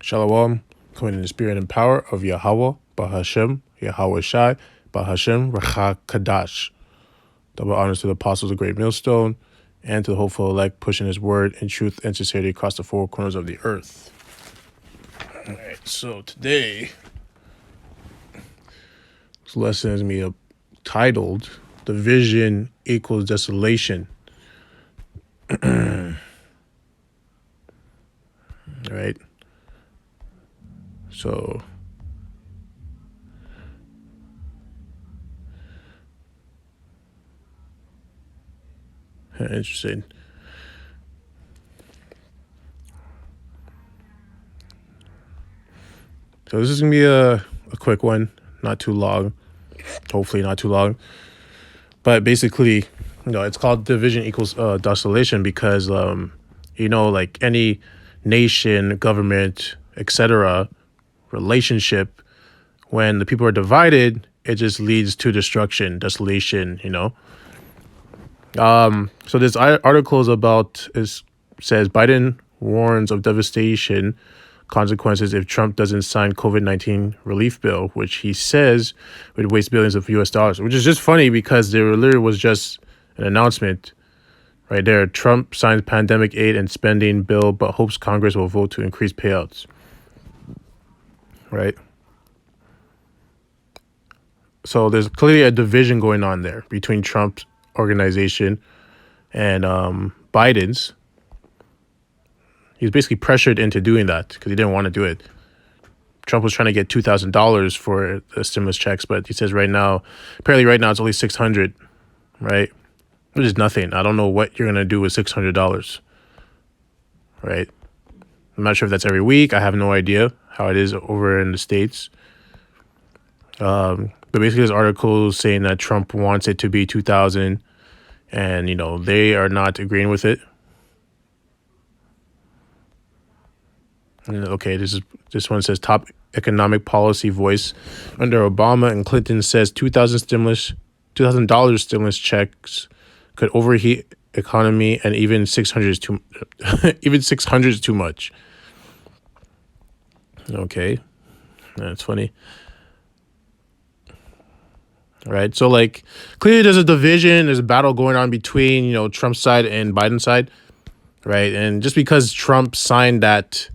Shalom, coming in the spirit and power of Yahweh, Bahashem, Yahweh Shai, Bahashem, Racha Kadash. Double honors to the apostles of Great Millstone and to the hopeful elect pushing his word in truth and sincerity across the four corners of the earth. All right, so today, this lesson is me titled Division Equals Desolation. All right. So, interesting. So this is going to be a quick one, not too long, hopefully not too long. But basically, it's called division equals desolation because, like any nation, government, etc., relationship, when the people are divided, it just leads to destruction, desolation, So this article says Biden warns of devastation consequences if Trump doesn't sign COVID-19 relief bill, which he says would waste billions of US dollars, which is just funny because there literally was just an announcement right there. Trump signs pandemic aid and spending bill, but hopes Congress will vote to increase payouts. Right? So there's clearly a division going on there between Trump's organization and Biden's. He was basically pressured into doing that because he didn't want to do it. Trump was trying to get $2,000 for the stimulus checks, but he says apparently right now it's only $600, right? Which is nothing. I don't know what you're going to do with $600, right? I'm not sure if that's every week. I have no idea how it is over in the States. But basically this article is saying that Trump wants it to be $2,000 and, they are not agreeing with it. Okay, this one says top economic policy voice under Obama and Clinton says $2,000 stimulus checks could overheat economy and even 600 is too even 600 is too much. Okay, that's funny. All right, so clearly there's a division, there's a battle going on between Trump's side and Biden's side, right? And just because Trump signed that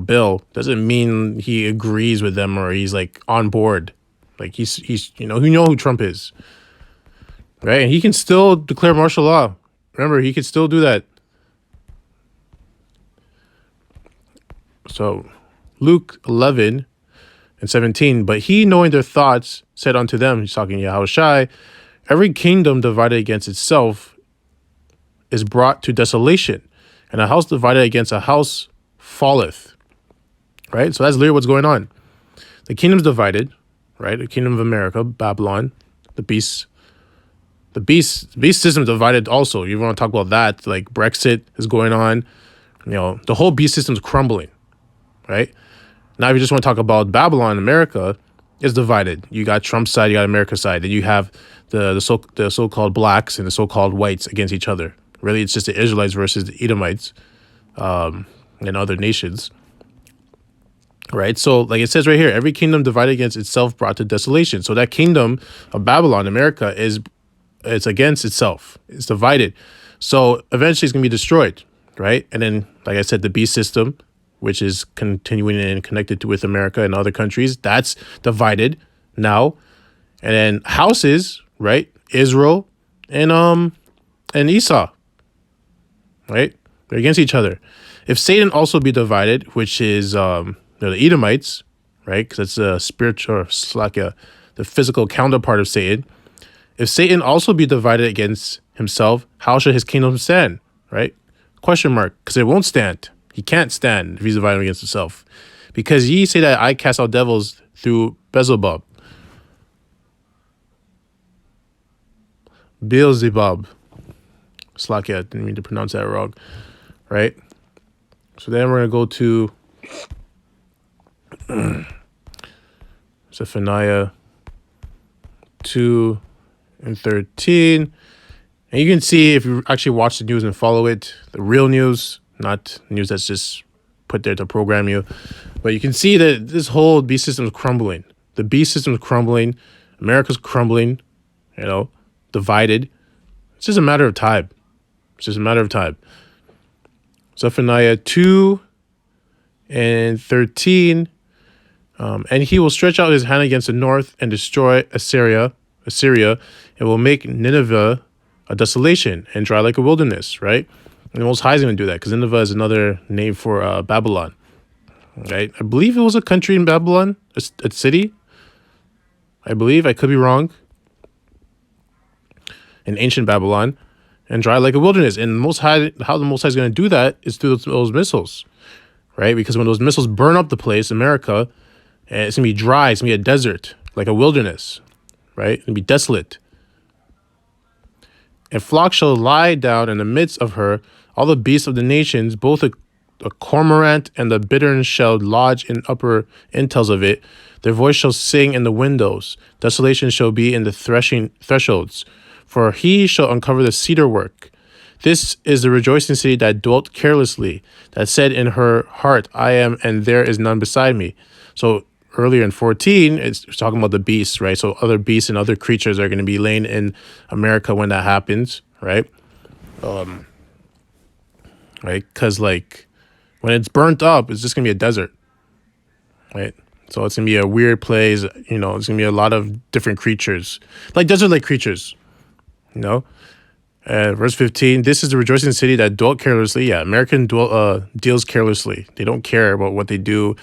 bill doesn't mean he agrees with them or he's on board. He's you know who Trump is, right? And he can still declare martial law. Remember, he can still do that. So Luke 11:17, but he, knowing their thoughts, said unto them, he's talking Yahweh Shai, every kingdom divided against itself is brought to desolation, and a house divided against a house falleth. Right? So that's literally what's going on. The kingdom's divided, right? The kingdom of America, Babylon, the beast system divided also. You want to talk about that, Brexit is going on. The whole beast system's crumbling, right? Now, if you just want to talk about Babylon, America is divided. You got Trump's side, you got America's side, and you have the so-called blacks and the so-called whites against each other. Really, it's just the Israelites versus the Edomites and other nations. Right, so it says right here, every kingdom divided against itself brought to desolation. So that kingdom of Babylon, America, it's against itself. It's divided. So eventually it's going to be destroyed, right? And then, like I said, the beast system, which is continuing and connected with America and other countries, that's divided now. And then houses, right? Israel and Esau, right? They're against each other. If Satan also be divided, which is the Edomites, right? Because it's a spiritual, the physical counterpart of Satan. If Satan also be divided against himself, how should his kingdom stand, right? Question mark, because it won't stand. He can't stand if he's divided against himself. Because ye say that I cast out devils through Beelzebub. Slakia, I didn't mean to pronounce that wrong, right? So then we're going to go to Zephaniah 2:13. And you can see, if you actually watch the news and follow it, the real news, not news that's just put there to program you. But you can see that this whole beast system is crumbling. The beast system is crumbling. America's crumbling, divided. It's just a matter of time. It's just a matter of time. Zephaniah 2:13. And he will stretch out his hand against the north and destroy Assyria, and will make Nineveh a desolation and dry like a wilderness, right? And the Most High is going to do that because Nineveh is another name for Babylon, right? I believe it was a country in Babylon, a city. I believe, I could be wrong. In ancient Babylon, and dry like a wilderness. And the Most High, how the Most High is going to do that is through those missiles, right? Because when those missiles burn up the place, America, it's going to be dry. It's going to be a desert, like a wilderness, right? It's going to be desolate. And flock shall lie down in the midst of her, all the beasts of the nations, both the cormorant and the bittern shall lodge in upper intels of it. Their voice shall sing in the windows. Desolation shall be in the thresholds. For he shall uncover the cedar work. This is the rejoicing city that dwelt carelessly, that said in her heart, I am, and there is none beside me. So earlier in 14, it's talking about the beasts, right? So other beasts and other creatures are going to be laying in America when that happens, right? Right? Because when it's burnt up, it's just going to be a desert, right? So it's going to be a weird place, it's going to be a lot of different creatures, like desert-like creatures, Verse 15, this is the rejoicing city that dwelt carelessly. Yeah, American deals carelessly. They don't care about what they do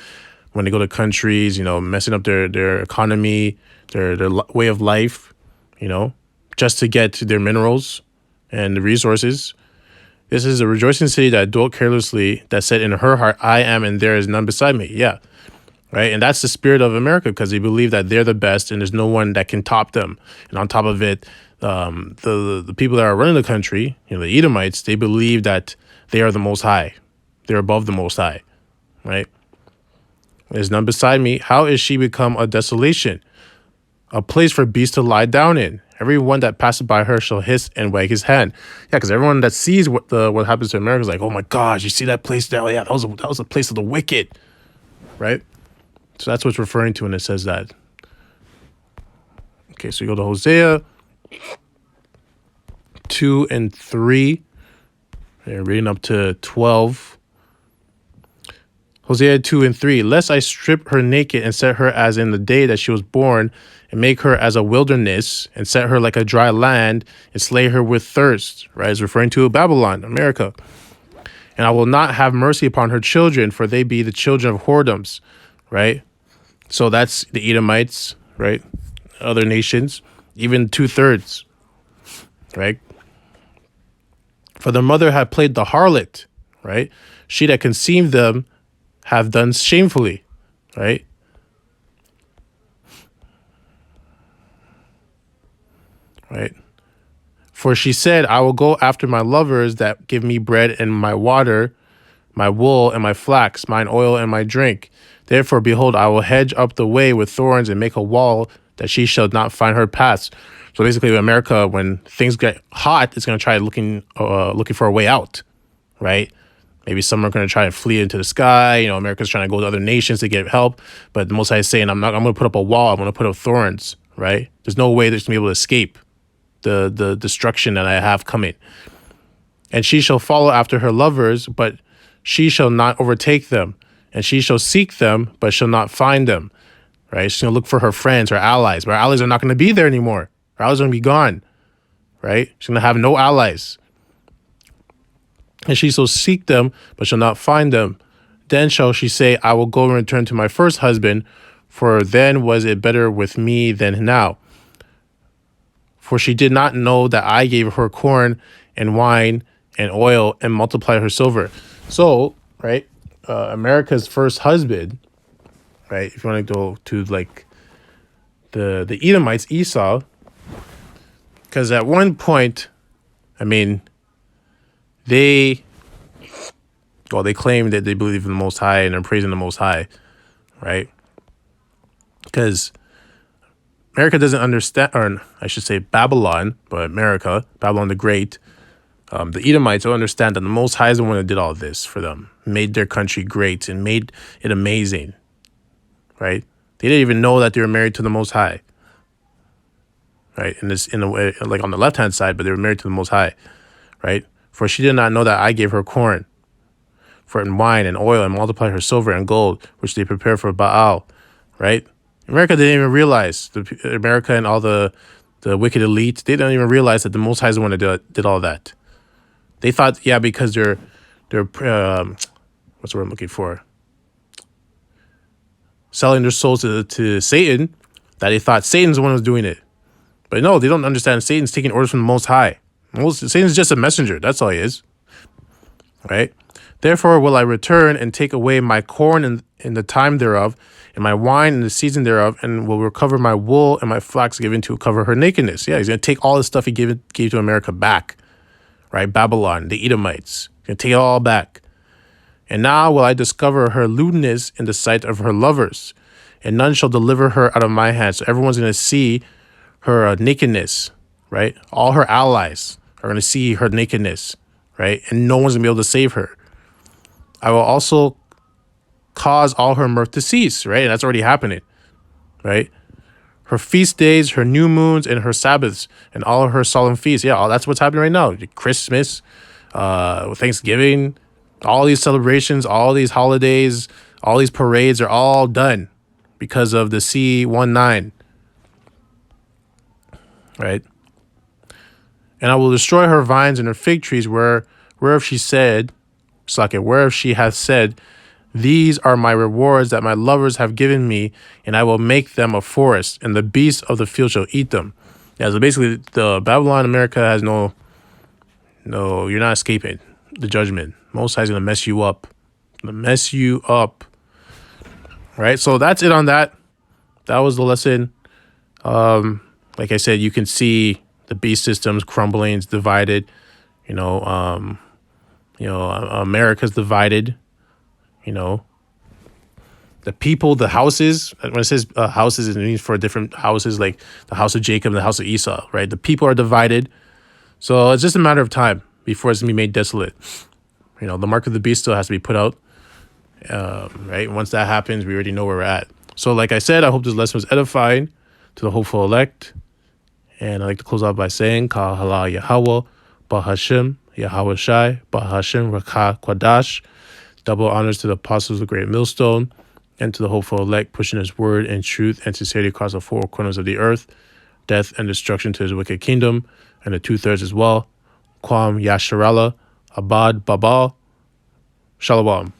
when they go to countries, messing up their economy, their way of life, just to get to their minerals and the resources. This is a rejoicing city that dwelt carelessly, that said in her heart, I am, and there is none beside me. Yeah, right? And that's the spirit of America, because they believe that they're the best and there's no one that can top them. And on top of it, the people that are running the country, the Edomites, they believe that they are the Most High. They're above the Most High, right? There's none beside me. How is she become a desolation, a place for beasts to lie down in? Everyone that passes by her shall hiss and wag his hand. Yeah, because everyone that sees what happens to America is like, oh my gosh, you see that place there? Yeah, that was a place of the wicked, right? So that's what it's referring to when it says that. Okay, so you go to Hosea 2 and 3. They're reading up to 12. Hosea 2 and 3. Lest I strip her naked and set her as in the day that she was born, and make her as a wilderness, and set her like a dry land, and slay her with thirst. Right? It's referring to Babylon, America. And I will not have mercy upon her children, for they be the children of whoredoms. Right? So that's the Edomites, right? Other nations, even 2/3, right? For the mother had played the harlot, right? She that conceived them have done shamefully, right? Right? For she said, I will go after my lovers that give me bread and my water, my wool and my flax, mine oil and my drink. Therefore, behold, I will hedge up the way with thorns and make a wall that she shall not find her paths. So basically, America, when things get hot, it's going to try looking for a way out, right? Maybe some are going to try and flee into the sky. America's trying to go to other nations to get help. But the Most High is saying, I'm going to put up a wall. I'm going to put up thorns, right? There's no way there's going to be able to escape the destruction that I have coming. And she shall follow after her lovers, but she shall not overtake them. And she shall seek them, but shall not find them, right? She's going to look for her friends, her allies. But her allies are not going to be there anymore. Her allies are going to be gone, right? She's going to have no allies. And she shall seek them, but shall not find them. Then shall she say, I will go and return to my first husband, for then was it better with me than now. For she did not know that I gave her corn and wine and oil and multiplied her silver. So, right, America's first husband, right, if you want to go to the Edomites, Esau, because at one point, they claim that they believe in the Most High and they're praising the Most High, right? Because America doesn't understand, or I should say Babylon, but Babylon the Great, The Edomites will understand that the Most High is the one that did all this for them, made their country great and made it amazing, right? They didn't even know that they were married to the Most High, right? In a way, like on the left-hand side, but they were married to the Most High, right? For she did not know that I gave her corn, for and wine and oil, and multiplied her silver and gold, which they prepared for Baal, right? America didn't even realize, America and all the wicked elite, they didn't even realize that the Most High is the one that did all that. They thought, yeah, because they're what's the word I'm looking for? Selling their souls to Satan, that they thought Satan's the one who's doing it. But no, they don't understand. Satan's taking orders from the Most High. Satan's just a messenger. That's all he is, right? Therefore will I return and take away my corn in the time thereof, and my wine in the season thereof, and will recover my wool and my flax given to cover her nakedness. Yeah, he's going to take all the stuff he gave to America back, right? Babylon, the Edomites. He's going to take it all back. And now will I discover her lewdness in the sight of her lovers, and none shall deliver her out of my hand. So everyone's going to see her nakedness, right? All her allies are going to see her nakedness, right? And no one's going to be able to save her. I will also cause all her mirth to cease, right? And that's already happening, right? Her feast days, her new moons, and her Sabbaths, and all of her solemn feasts. Yeah, all that's what's happening right now. Christmas, Thanksgiving, all these celebrations, all these holidays, all these parades are all done because of the C-19, right? And I will destroy her vines and her fig trees whereof she hath said, these are my rewards that my lovers have given me, and I will make them a forest, and the beasts of the field shall eat them. Yeah, so basically, the Babylon America has no, you're not escaping the judgment. Most High is going to mess you up. Right? So that's it on that. That was the lesson. Like I said, you can see the beast systems crumbling, it's divided. America's divided. The people, the houses, when it says houses, it means for different houses, like the house of Jacob and the house of Esau, right? The people are divided. So it's just a matter of time before it's going to be made desolate. The mark of the beast still has to be put out, right? Once that happens, we already know where we're at. So like I said, I hope this lesson was edifying to the hopeful elect. And I'd like to close out by saying, Ka hala Yahweh, Bahashim, Yahweh Shai, Bahashim, Rakah Kwadash. Double honors to the apostles of the great millstone, and to the hopeful elect, pushing his word and truth and sincerity across the four corners of the earth, death and destruction to his wicked kingdom, and the 2/3 as well. Kwam Yasharallah, Abad Babal, Shalom.